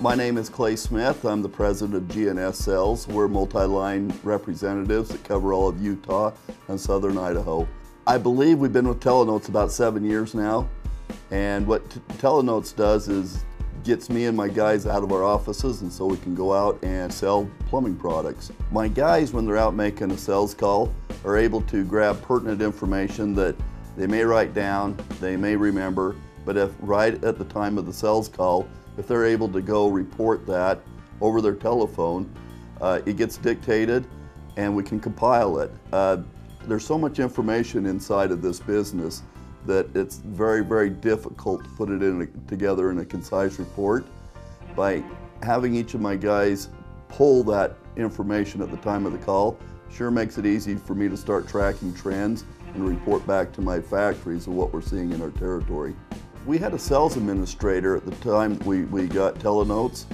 My name is Clay Smith. I'm the president of G&S Sales. We're multi-line representatives that cover all of Utah and southern Idaho. I believe we've been with Telenotes about 7 years now, and what Telenotes does is gets me and my guys out of our offices, and so we can go out and sell plumbing products. My guys, when they're out making a sales call, are able to grab pertinent information that they may write down, they may remember, but if right at the time of the sales call, if they're able to go report that over their telephone, it gets dictated and we can compile it. There's so much information inside of this business that it's very, very difficult to put it together in a concise report. By having each of my guys pull that information at the time of the call, sure makes it easy for me to start tracking trends and report back to my factories of what we're seeing in our territory. We had a sales administrator at the time we got Telenotes,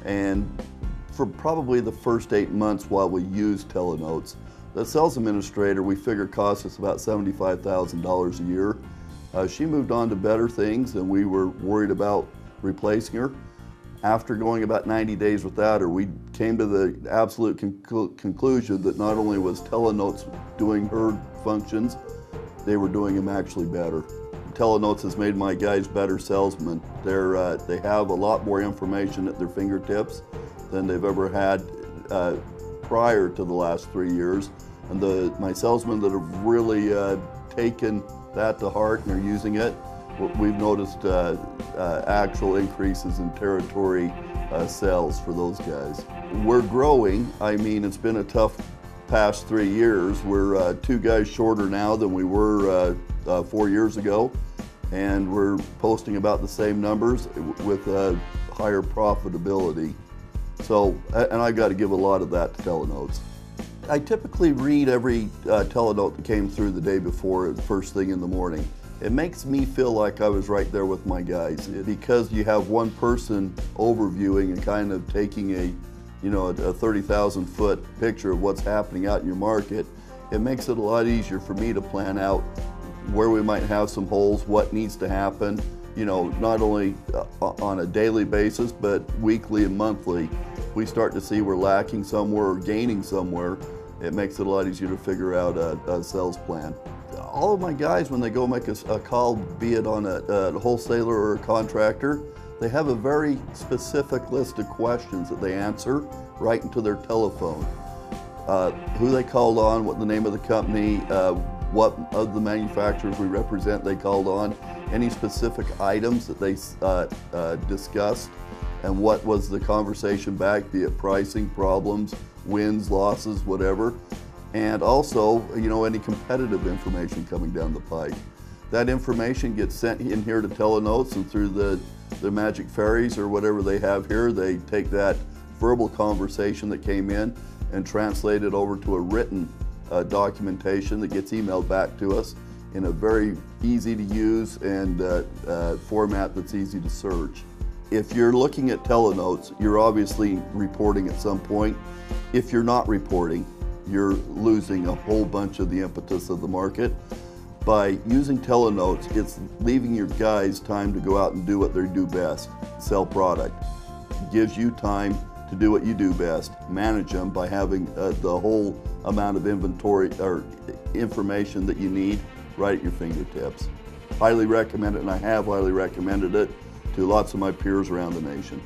and for probably the first 8 months while we used Telenotes, the sales administrator we figured cost us about $75,000 a year. She moved on to better things and we were worried about replacing her. After going about 90 days without her, we came to the absolute conclusion that not only was Telenotes doing her functions, they were doing them actually better. Telenotes has made my guys better salesmen. They have a lot more information at their fingertips than they've ever had prior to the last 3 years. And my salesmen that have really taken that to heart and are using it, we've noticed actual increases in territory sales for those guys. We're growing. I mean, it's been a tough past 3 years. We're 2 guys shorter now than we were 4 years ago, and we're posting about the same numbers with higher profitability. So, and I got to give a lot of that to Telenotes. I typically read every Telenote that came through the day before, first thing in the morning. It makes me feel like I was right there with my guys, because you have one person overviewing and kind of taking a 30,000 foot picture of what's happening out in your market. It makes it a lot easier for me to plan out where we might have some holes, what needs to happen, not only on a daily basis, but weekly and monthly. We start to see we're lacking somewhere or gaining somewhere. It makes it a lot easier to figure out a sales plan. All of my guys, when they go make a call, be it on a wholesaler or a contractor, they have a very specific list of questions that they answer right into their telephone. Who they called on, what the name of the company, what of the manufacturers we represent they called on, any specific items that they discussed, and what was the conversation back, be it pricing, problems, wins, losses, whatever. And also, any competitive information coming down the pike. That information gets sent in here to Telenotes, and through the magic fairies or whatever they have here, they take that verbal conversation that came in and translate it over to a written documentation that gets emailed back to us in a very easy to use and format that's easy to search. If you're looking at Telenotes, you're obviously reporting at some point. If you're not reporting, you're losing a whole bunch of the impetus of the market. By using Telenotes, it's leaving your guys time to go out and do what they do best, sell product. It gives you time to do what you do best, manage them by having the whole amount of inventory or information that you need right at your fingertips. Highly recommend it, and I have highly recommended it to lots of my peers around the nation.